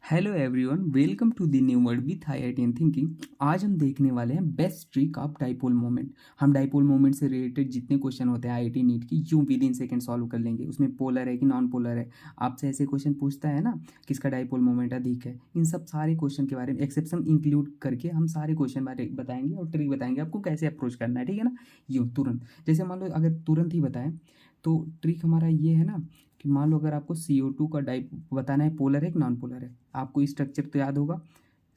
Hello everyone, welcome to the new world with IITian thinking. आज हम देखने वाले हैं best trick of dipole moment. हम डाइपोल मोमेंट से रिलेटेड जितने क्वेश्चन होते हैं आईआईटी नीट की यूं विद इन सेकंड सॉल्व कर लेंगे। उसमें पोलर है कि नॉन पोलर है, आपसे ऐसे क्वेश्चन पूछता है ना, किसका डाइपोल मोमेंट अधिक है। इन सब सारे क्वेश्चन के बारे में एक्सेप्शन इंक्लूड करके हम सारे क्वेश्चन बारे बताएंगे और ट्रिक बताएंगे आपको कैसे अप्रोच करना है। ठीक है ना, यूँ तुरंत। जैसे मान लो अगर तुरंत ही बताएं तो ट्रिक हमारा ये है ना कि मान लो अगर आपको CO2 का डाइप बताना है, पोलर है कि नॉन पोलर है। आपको स्ट्रक्चर तो याद होगा,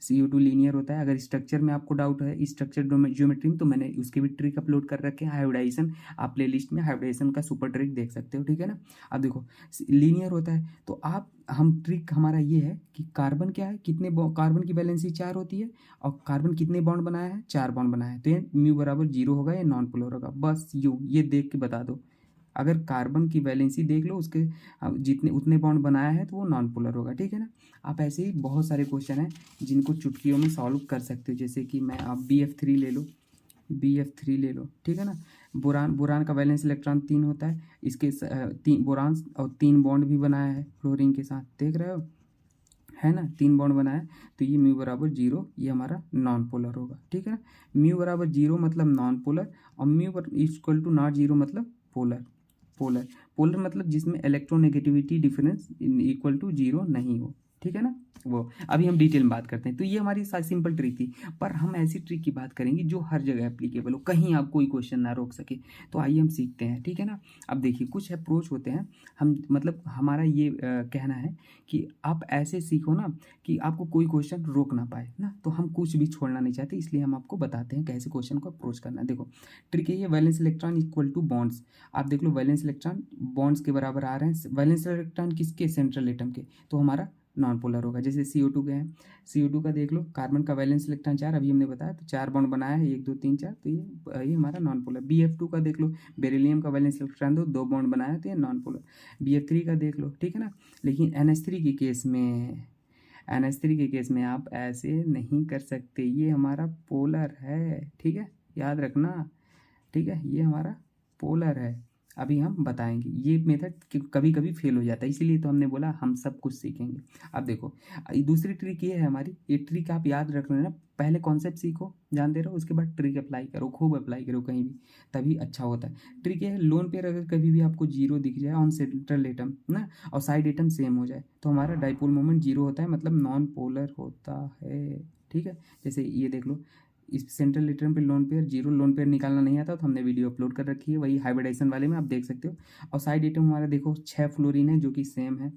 CO2 लीनियर होता है। अगर स्ट्रक्चर में आपको डाउट है, स्ट्रक्चर ज्योमेट्री में, तो मैंने उसके भी ट्रिक अपलोड कर रखे हैं। हाइब्रिडाइजेशन, आप प्ले लिस्ट में हाइब्रिडाइजेशन का सुपर ट्रिक देख सकते हो। ठीक है ना। अब देखो लीनियर होता है तो आप हम ट्रिक हमारा ये है कि कार्बन क्या है, कितने कार्बन की वैलेंसी 4 होती है और कार्बन कितने बॉन्ड बनाया है, 4 बॉन्ड बनाया है। तो ये म्यू बराबर 0 होगा, या नॉन पोलर होगा। बस ये देख के बता दो। अगर कार्बन की वैलेंसी देख लो, उसके जितने उतने बॉन्ड बनाया है तो वो नॉन पोलर होगा। ठीक है ना। आप ऐसे ही बहुत सारे क्वेश्चन हैं जिनको चुटकियों में सॉल्व कर सकते हो। जैसे कि मैं आप BF3 ले लो, BF3 ले लो। ठीक है ना। बोरान बोरान का वैलेंस इलेक्ट्रॉन 3 होता है। इसके 3 बोरान और 3 बॉन्ड भी बनाया है फ्लोरीन के साथ, देख रहे हो, है ना। 3 बॉन्ड बनाया है तो ये म्यू बराबर 0, ये हमारा नॉन पोलर होगा। ठीक है ना। म्यू बराबर 0 मतलब नॉन पोलर, और म्यू इक्वल टू नॉट 0 मतलब पोलर। पोलर पोलर मतलब जिसमें इलेक्ट्रोनेगेटिविटी डिफरेंस इक्वल टू 0 नहीं हो। ठीक है ना। वो अभी हम डिटेल में बात करते हैं। तो ये हमारी सिंपल ट्रिक थी, पर हम ऐसी ट्रिक की बात करेंगे जो हर जगह एप्लीकेबल हो, कहीं आप कोई क्वेश्चन ना रोक सके। तो आइए हम सीखते हैं। ठीक है ना। अब देखिए कुछ अप्रोच होते हैं, हम मतलब हमारा ये कहना है कि आप ऐसे सीखो ना कि आपको कोई क्वेश्चन रोक ना पाए ना। तो हम कुछ भी छोड़ना नहीं चाहते, इसलिए हम आपको बताते हैं कैसे क्वेश्चन को अप्रोच करना है। देखो ट्रिक ये valence electron equal to bonds. आप देख लो वैलेंस इलेक्ट्रॉन बॉन्ड्स के बराबर आ रहे हैं। वैलेंस इलेक्ट्रॉन किसके, सेंट्रल एटम के, तो हमारा नॉन पोलर होगा। जैसे CO2 के हैं, CO2 का देख लो, कार्बन का वैलेंस इलेक्ट्रॉन 4, अभी हमने बताया, तो 4 बॉन्ड बनाया है, 1 2 3 4, तो ये हमारा नॉन पोलर। BF2 का देख लो, बेरिलियम का वैलेंस इलेक्ट्रॉन 2 बॉन्ड बनाया, तो ये नॉन पोलर। BF3 का देख लो। ठीक है ना। लेकिन NH3 के केस में आप ऐसे नहीं कर सकते, ये हमारा पोलर है। ठीक है, याद रखना। ठीक है, ये हमारा पोलर है। अभी हम बताएंगे ये मेथड कभी कभी फेल हो जाता है, इसीलिए तो हमने बोला हम सब कुछ सीखेंगे। अब देखो दूसरी ट्रिक ये है हमारी, ये ट्रिक आप याद रख लेना। पहले कॉन्सेप्ट सीखो, जानते रहो, उसके बाद ट्रिक अप्लाई करो, खूब अप्लाई करो कहीं भी, तभी अच्छा होता है। ट्रिक ये है, लोन पेयर अगर कभी भी आपको 0 दिख जाए ऑन सेंट्रल एटम ना, और साइड एटम सेम हो जाए, तो हमारा डाइपोल मोमेंट 0 होता है, मतलब नॉन पोलर होता है। ठीक है। जैसे ये देख लो, इस सेंट्रल एटम पे लोन पेयर 0, लोन पेयर निकालना नहीं आता तो हमने वीडियो अपलोड कर रखी है, वही हाइब्रिडाइजेशन वाले में आप देख सकते हो। और साइड एटम हमारा देखो 6 फ्लोरीन है जो कि सेम है,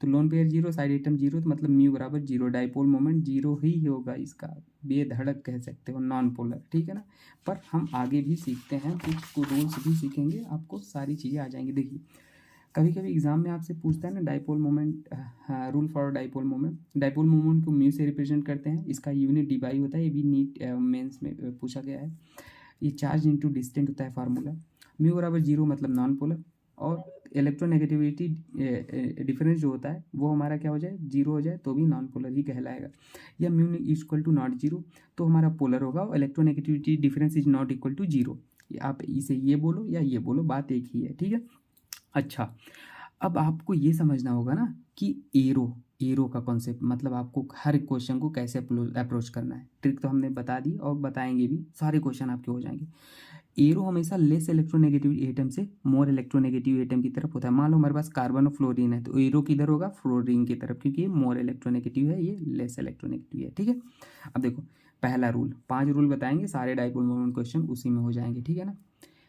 तो लोन पेयर 0, साइड एटम 0, तो मतलब म्यू बराबर 0, डाइपोल मोमेंट 0 ही होगा इसका, बेधड़क कह सकते हो, नॉन पोलर। ठीक है ना। पर हम आगे भी सीखते हैं, कुछ रूल्स भी सीखेंगे, आपको सारी चीज़ें आ जाएंगी। देखिए कभी कभी एग्जाम में आपसे पूछता है ना dipole moment, rule for dipole moment. Dipole moment को म्यू से रिप्रेजेंट करते हैं, इसका यूनिट DY होता है, ये भी नीट मेंस में पूछा गया है। ये चार्ज इनटू डिस्टेंस होता है फार्मूला। म्यू बराबर 0 मतलब नॉन पोलर, और इलेक्ट्रोनेगेटिविटी डिफरेंस जो होता है वो हमारा क्या हो जाए, 0 हो जाए तो भी नॉन पोलर ही कहलाएगा। या म्यू इक्वल टू नॉट 0 तो हमारा पोलर होगा, और electronegativity difference is not equal to 0। आप इसे ये बोलो या ये बोलो, बात एक ही है। ठीक है। अच्छा, अब आपको ये समझना होगा ना कि एरो एरो का कॉन्सेप्ट, मतलब आपको हर क्वेश्चन को कैसे अप्रोच करना है। ट्रिक तो हमने बता दी और बताएंगे भी, सारे क्वेश्चन आपके हो जाएंगे। एरो हमेशा लेस इलेक्ट्रोनेगेटिव एटम से मोर इलेक्ट्रोनेगेटिव एटम की तरफ होता है। मान लो हमारे पास कार्बन और फ्लोरीन है, तो एरो किधर होगा, फ्लोरीन की तरफ, क्योंकि ये मोर इलेक्ट्रोनेगेटिव है, ये लेस इलेक्ट्रोनेगेटिव है। ठीक है। अब देखो पहला रूल, 5 रूल बताएंगे, सारे डाइपोल मोमेंट क्वेश्चन उसी में हो जाएंगे। ठीक है ना।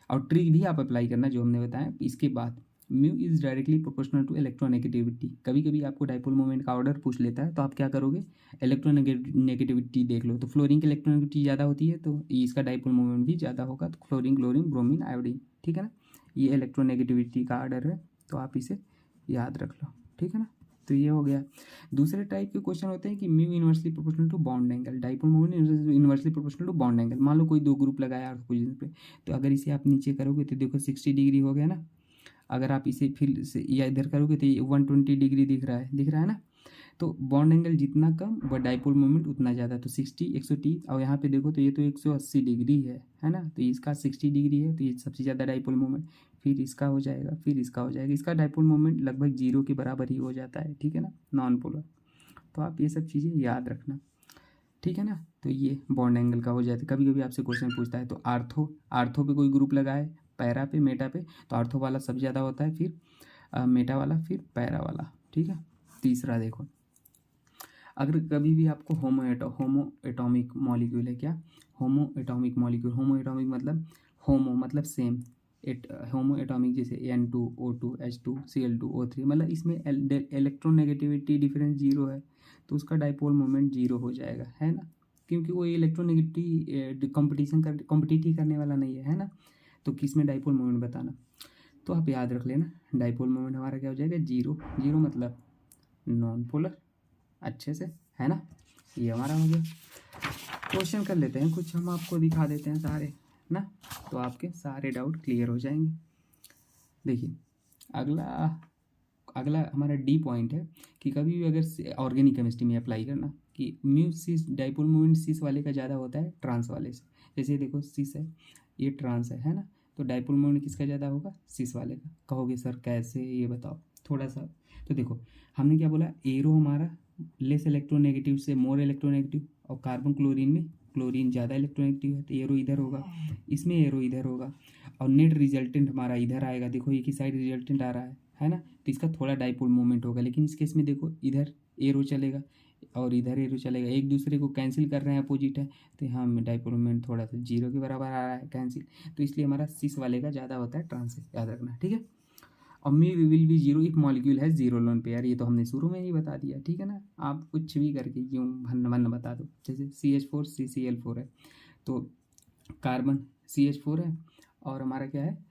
और ट्रिक भी आप अप्लाई करना जो हमने बताया। इसके बाद mu is directly proportional to electronegativity. कभी कभी आपको डाइपोल मोमेंट का ऑर्डर पूछ लेता है, तो आप क्या करोगे, इलेक्ट्रोनेगेटिविटी देख लो, तो फ्लोरीन की इलेक्ट्रोनेगेटिविटी ज़्यादा होती है तो इसका डाइपोल मोमेंट भी ज़्यादा होगा, तो फ्लोरीन, क्लोरीन, ब्रोमीन, आयोडीन। ठीक है ना। ये इलेक्ट्रोनेगेटिविटी का ऑर्डर है, तो आप इसे याद रख लो। ठीक है ना। तो ये हो गया। दूसरे टाइप के क्वेश्चन होते हैं कि mu inversely proportional to bond angle, dipole moment inversely proportional to bond angle. मान लो कोई 2 ग्रुप लगाया और पोजीशन पे, तो अगर इसे आप नीचे करोगे तो देखो 60 डिग्री हो गया ना। अगर आप इसे फिर से या इधर करोगे तो ये 120 डिग्री दिख रहा है ना। तो बॉन्ड एंगल जितना कम व डाइपोल मोमेंट उतना ज़्यादा, तो 60 130, और यहाँ पे देखो तो ये तो 180 डिग्री है ना। तो इसका 60 डिग्री है, तो ये सबसे ज़्यादा डाइपोल मोमेंट, फिर इसका हो जाएगा, फिर इसका हो जाएगा, इसका डाइपोल मोमेंट लगभग 0 के बराबर ही हो जाता है। ठीक है ना, नॉन पोलर। तो आप ये सब चीज़ें याद रखना, ठीक है ना। तो ये बॉन्ड एंगल का हो जाता है। कभी कभी आपसे क्वेश्चन पूछता है तो आर्थो पे कोई ग्रुप लगाए, पैरा पे, मेटा पे, तो आर्थो वाला सबसे ज़्यादा होता है, फिर मेटा वाला, फिर पैरा वाला, ठीक है। तीसरा देखो, अगर कभी भी आपको होमो एटॉमिक मॉलिक्यूल है, क्या होमो एटॉमिक मॉलिक्यूल, होमो एटॉमिक मतलब होमो मतलब सेम, होमो एटॉमिक जैसे N2O2 H2 Cl2 O3, मतलब इसमें इलेक्ट्रोनेगेटिविटी डिफरेंस जीरो है, तो उसका डाइपोल मोमेंट जीरो हो जाएगा, है ना, क्योंकि वो इलेक्ट्रोनेगेटिव कॉम्पिटिटिव करने वाला नहीं है ना। तो किस में डाइपोल मोमेंट बताना, तो आप याद रख लेना, डाइपोल मोमेंट हमारा क्या हो जाएगा, जीरो। जीरो मतलब नॉन पोलर, अच्छे से, है ना। ये हमारा हो गया। क्वेश्चन कर लेते हैं कुछ, हम आपको दिखा देते हैं सारे ना, तो आपके सारे डाउट क्लियर हो जाएंगे। देखिए अगला अगला हमारा डी पॉइंट है कि कभी भी अगर ऑर्गेनिक केमिस्ट्री में अप्लाई करना कि म्यू सिस डाइपोल मोमेंट सिस वाले का ज़्यादा होता है ट्रांस वाले से। जैसे देखो सिस है, ये ट्रांस है ना, तो डाइपोल मोमेंट किसका ज़्यादा होगा, सिस वाले का। कहोगे सर कैसे, ये बताओ थोड़ा सा। तो देखो हमने क्या बोला, एरो हमारा लेस इलेक्ट्रोनेगेटिव से मोर इलेक्ट्रोनेगेटिव, और कार्बन क्लोरीन में क्लोरीन ज़्यादा इलेक्ट्रोनेगेटिव है, तो एरो इधर होगा, इसमें एरो इधर होगा, और नेट रिजल्टेंट हमारा इधर आएगा। देखो एक ही साइड रिजल्टेंट आ रहा है ना, तो इसका थोड़ा डाइपोल मोमेंट होगा। लेकिन इस केस में देखो इधर एरो चलेगा और इधर एरो चलेगा, एक दूसरे को कैंसिल कर रहे हैं, अपोजिट है, तो यहाँ डाइपोल मोमेंट थोड़ा सा जीरो के बराबर आ रहा है, कैंसिल। तो इसलिए हमारा सिस वाले का ज़्यादा होता है ट्रांस से, याद रखना, ठीक है। और me will be zero if molecule है जीरो लोन पेयर, ये तो हमने शुरू में ही बता दिया, ठीक है ना। आप कुछ भी करके यूँ भन्न भन्न बता दो, जैसे CH4 CCl4 है, तो कार्बन CH4 है और हमारा क्या है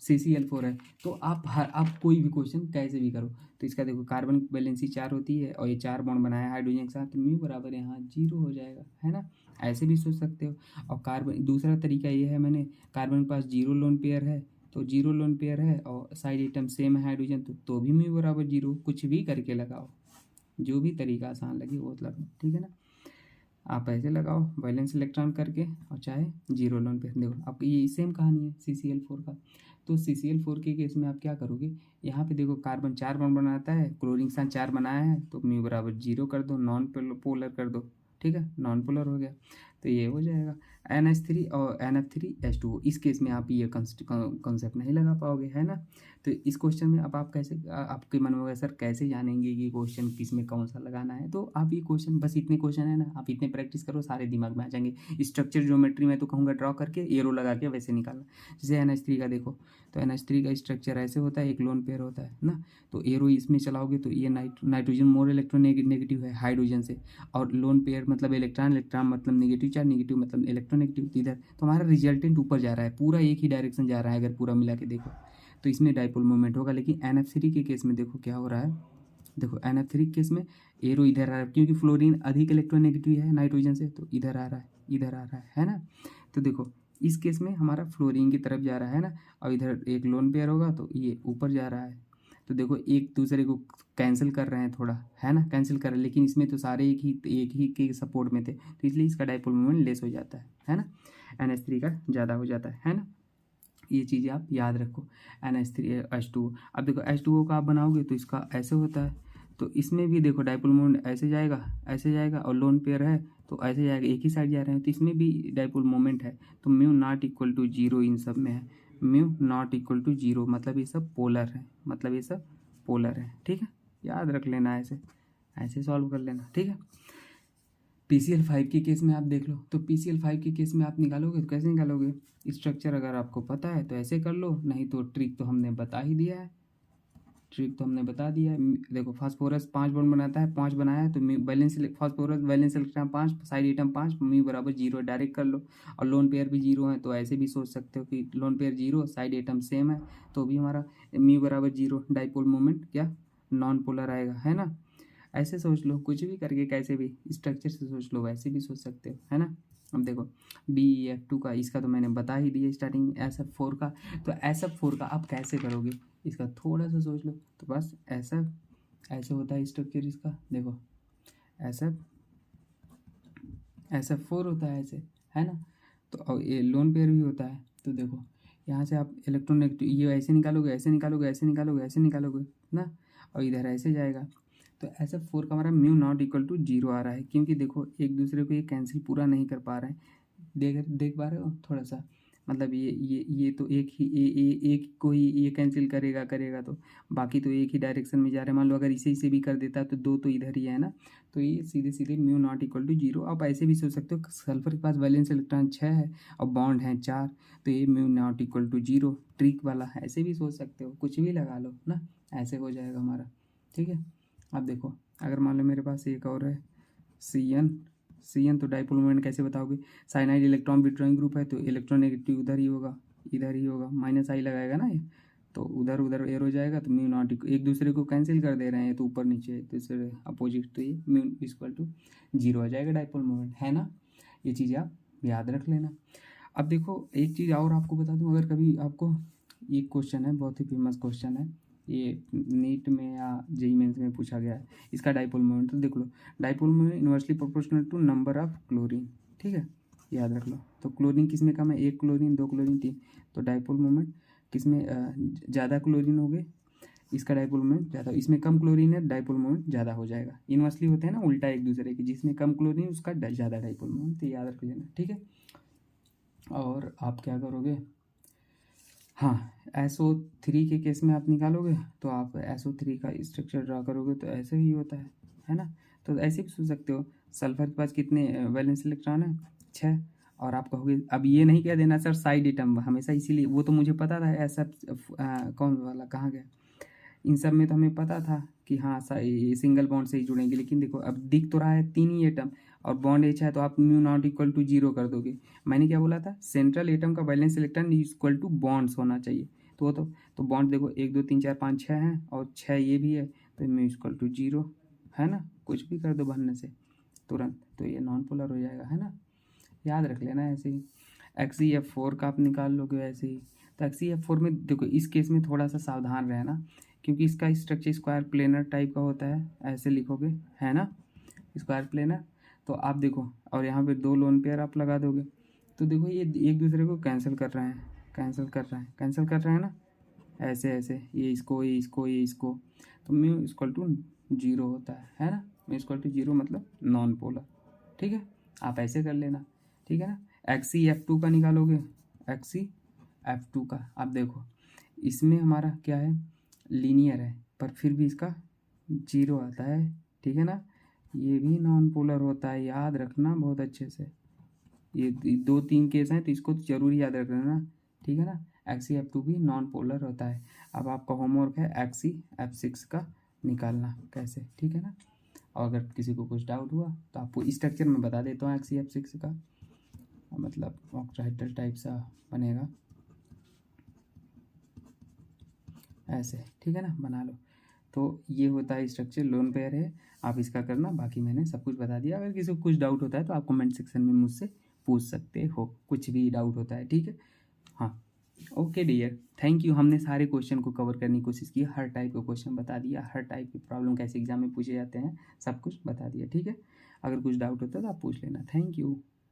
CCl4 है। तो आप कोई भी क्वेश्चन कैसे भी करो, तो इसका देखो कार्बन वैलेंसी 4 होती है और ये 4 बॉन्ड बनाया है हाइड्रोजन के साथ, तो म्यू बराबर यहाँ जीरो हो जाएगा, है ना। ऐसे भी सोच सकते हो। और कार्बन दूसरा तरीका ये है, मैंने कार्बन के पास जीरो लोन पेयर है, तो जीरो लोन पेयर है और साइड एटम सेम है हाइड्रोजन, तो भी म्यू बराबर जीरो। कुछ भी करके लगाओ, जो भी तरीका आसान लगे वो लगाओ, ठीक है ना। आप ऐसे लगाओ वैलेंस इलेक्ट्रॉन करके, और चाहे जीरो लोन पे। देखो अब ये सेम कहानी है CCl4 का। तो CCl4 के केस में आप क्या करोगे, यहाँ पे देखो कार्बन 4 बॉन्ड बनाता है, क्लोरीन के साथ 4 बनाया है, तो म्यू बराबर जीरो कर दो, नॉन पोलर कर दो, ठीक है, नॉन पोलर हो गया। तो ये हो जाएगा NH3 और NF3H2। इस केस में आप ये कॉन्सेप्ट नहीं लगा पाओगे, है ना। तो इस क्वेश्चन में अब आप कैसे, आपके मन में होगा सर कैसे जानेंगे कि क्वेश्चन किस में कौन सा लगाना है। तो आप ये क्वेश्चन, बस इतने क्वेश्चन है ना, आप इतने प्रैक्टिस करो, सारे दिमाग में आ जाएंगे। स्ट्रक्चर ज्योमेट्री में तो कहूँगा ड्रॉ करके एरो लगा के वैसे निकालना। जैसे NH3 का देखो, तो NH3 का स्ट्रक्चर ऐसे होता है, एक लोन पेयर होता है ना, तो एरो इसमें चलाओगे तो ये नाइट्रोजन मोर इलेक्ट्रोनेगेटिव है हाइड्रोजन से, और लोन पेयर मतलब इलेक्ट्रॉन मतलब नेगेटिव चार्ज, नेगेटिव मतलब इलेक्ट्रोनेगेटिव, इधर तो हमारा रिजल्टेंट ऊपर जा रहा है, पूरा एक ही डायरेक्शन जा रहा है अगर पूरा मिला के देखो, तो इसमें डाइपोल मोमेंट होगा। लेकिन NF3 के केस में देखो क्या हो रहा है, देखो NF3 के केस में एरो इधर आ रहा है, क्योंकि फ्लोरीन अधिक इलेक्ट्रोनेगेटिव है नाइट्रोजन से, तो इधर आ रहा है, इधर आ रहा है ना। तो देखो इस केस में हमारा फ्लोरीन की तरफ जा रहा है ना, और इधर एक लोन पेयर होगा तो ये ऊपर जा रहा है। तो देखो एक दूसरे को कैंसिल कर रहे हैं थोड़ा, है ना, कैंसिल कर रहे हैं, लेकिन इसमें तो सारे एक ही के सपोर्ट में थे, तो इसलिए इसका डाइपोल मोमेंट लेस हो जाता है ना, NH3 का ज़्यादा हो जाता है ना। ये चीज़ें आप याद रखो। NH3H2। अब देखो H2O का आप बनाओगे तो इसका ऐसे होता है, तो इसमें भी देखो डाइपोल मोमेंट ऐसे जाएगा, ऐसे जाएगा, और लोन पेयर है तो ऐसे जाएगा, एक ही साइड जा रहे हैं, तो इसमें भी डाइपोल मोमेंट है। तो mu not equal to zero इन सब में है, mu not equal to zero, मतलब ये सब पोलर है, मतलब ये सब पोलर है, ठीक है। याद रख लेना, ऐसे ऐसे सॉल्व कर लेना, ठीक है। PCl5 के केस में आप देख लो, तो PCl5 के केस में आप निकालोगे तो कैसे निकालोगे, स्ट्रक्चर अगर आपको पता है तो ऐसे कर लो, नहीं तो ट्रिक तो हमने बता ही दिया है, ट्रिक तो हमने बता दिया है। देखो फास्फोरस 5 बॉन्ड बनाता है, 5 बनाया है, तो balance phosphorus balance electron 5, side atom 5, mu बराबर जीरो डायरेक्ट कर लो। और लोन पेयर भी जीरो है, तो ऐसे भी सोच सकते हो कि lone pair zero, side atom same है, तो भी हमारा म्यू बराबर जीरो, डाइपोल मोमेंट क्या नॉन पोलर आएगा, है ना। ऐसे सोच लो, कुछ भी करके कैसे भी स्ट्रक्चर से सोच लो, वैसे भी सोच सकते हो, है ना। अब देखो BeF2 का, इसका तो मैंने बता ही दिया स्टार्टिंग में। SF4 का, तो SF4 का आप कैसे करोगे, इसका थोड़ा सा सोच लो। तो बस ऐसे होता है स्ट्रक्चर इसका, देखो SF4 होता है ऐसे, है ना। तो और ये लोन पेयर भी होता है, तो देखो यहाँ से आप इलेक्ट्रोनेगेटिव ये ऐसे निकालोगे, ऐसे निकालोगे, ऐसे निकालोगे, ऐसे निकालोगे ना, और इधर ऐसे जाएगा, तो SF4 का हमारा म्यू नॉट इक्वल टू 0 आ रहा है, क्योंकि देखो एक दूसरे को ये कैंसिल पूरा नहीं कर पा रहे हैं। देख पा रहे हो थोड़ा सा, मतलब ये तो एक ही एक को ही ये कैंसिल करेगा तो बाकी तो एक ही डायरेक्शन में जा रहे हैं। मान लो अगर इसे भी कर देता तो दो तो इधर ही है ना, तो ये सीधे सीधे म्यू नॉट इक्वल टू 0। आप ऐसे भी सोच सकते हो, सल्फर के पास वैलेंस इलेक्ट्रॉन 6 है और बॉन्ड है 4, तो ये mu not equal to 0 trick वाला, ऐसे भी सोच सकते हो, कुछ भी लगा लो ना, ऐसे हो जाएगा हमारा। ठीक है, अब देखो अगर मान लो मेरे पास एक और है CN, तो डाइपोल मोमेंट कैसे बताओगे? साइनाइड इलेक्ट्रॉन विड्रॉइंग ग्रुप है, तो इलेक्ट्रोनेगेटिव उधर ही होगा, माइनस आई लगाएगा ना ये, तो उधर एरो जाएगा, तो म्यू नॉट एक दूसरे को कैंसिल कर दे रहे हैं, तो ऊपर नीचे तो इससे अपोजिट, तो ये म्यू इक्वल टू 0 आ जाएगा डाइपोल मोमेंट, है ना। ये चीज़ आप याद रख लेना। अब देखो एक चीज़ और आपको बता दूं, अगर कभी आपको एक क्वेश्चन है, बहुत ही फेमस क्वेश्चन है, ये नीट में या जेईई मेंस में पूछा गया है, इसका डाइपोल मोमेंट, तो देख लो dipole moment inversely proportional to number of chlorine. ठीक है, याद रख लो। तो क्लोरीन किस में कम है? 1 क्लोरीन, 2 क्लोरीन, 3, तो डाइपोल मोमेंट किस में ज़्यादा क्लोरीन हो गए, इसका डाइपोल मोमेंट ज़्यादा, इसमें कम क्लोरीन है, डाइपोल मोमेंट ज़्यादा हो जाएगा। इनवर्सली होते हैं ना, उल्टा एक दूसरे के, जिसमें कम क्लोरीन उसका ज़्यादा डाइपोल मोमेंट, तो याद रख लेना। ठीक है, और आप क्या करोगे, हाँ SO3 के केस में आप निकालोगे तो आप SO3 का स्ट्रक्चर ड्रा करोगे तो ऐसे ही होता है ना। तो ऐसे भी सोच सकते हो, सल्फर के पास कितने वैलेंस इलेक्ट्रॉन है? 6। और आप कहोगे अब ये नहीं कह देना सर साइड एटम हमेशा, इसीलिए वो तो मुझे पता था ऐसा कौन वाला कहाँ गया, इन सब में तो हमें पता था कि हाँ ये सिंगल बॉन्ड से ही जुड़ेंगे, लेकिन देखो अब दिख तो रहा है 3 ही एटम और बॉन्ड H है, तो आप म्यू नॉट इक्वल टू 0 कर दोगे। मैंने क्या बोला था? सेंट्रल एटम का valence electron equal to bonds होना चाहिए, तो वो तो बॉन्ड देखो 1 2 3 4 5 6 हैं और 6 ये भी है, तो म्यू इक्वल टू 0 है ना, कुछ भी कर दो भरने से तुरंत, तो ये नॉन पोलर हो जाएगा, है ना। याद रख लेना ऐसे ही। XeF4 का आप निकाल लोगे ऐसे ही। तो XeF4 में देखो इस केस में थोड़ा सा सावधान रहना, क्योंकि इसका स्ट्रक्चर स्क्वायर प्लेनर टाइप का होता है, ऐसे लिखोगे, है ना, स्क्वायर प्लेनर। तो आप देखो, और यहाँ पे 2 लोन पेयर आप लगा दोगे, तो देखो ये एक दूसरे को कैंसिल कर रहे हैं ना, ऐसे ये इसको, तो म्यू इक्वल टू 0 होता है ना। म्यू इक्वल टू 0 मतलब नॉन पोलर। ठीक है, आप ऐसे कर लेना, ठीक है ना। XeF2 का निकालोगे, XeF2 का आप देखो, इसमें हमारा क्या है, लीनियर है, पर फिर भी इसका 0 आता है, ठीक है ना। ये भी नॉन पोलर होता है, याद रखना बहुत अच्छे से। ये 2 3 केस हैं, तो इसको तो जरूर याद रखना, ठीक है ना। XeF2 भी नॉन पोलर होता है। अब आपका होमवर्क है XeF6 का निकालना कैसे, ठीक है ना। और अगर किसी को कुछ डाउट हुआ तो आपको स्ट्रक्चर में बता देता हूँ XeF6 का, मतलब ऑक्टाहेड्रल टाइप सा बनेगा ऐसे, ठीक है ना, बना लो। तो ये होता है स्ट्रक्चर, लोन पेयर है, आप इसका करना, बाकी मैंने सब कुछ बता दिया। अगर किसी को कुछ डाउट होता है तो आप कमेंट सेक्शन में मुझसे पूछ सकते हो, कुछ भी डाउट होता है, ठीक है। हाँ, ओके डियर, थैंक यू। हमने सारे क्वेश्चन को कवर करने की कोशिश की, हर टाइप का क्वेश्चन बता दिया, हर टाइप की प्रॉब्लम कैसे एग्जाम में पूछे जाते हैं सब कुछ बता दिया, ठीक है। अगर कुछ डाउट होता है तो आप पूछ लेना। Thank you.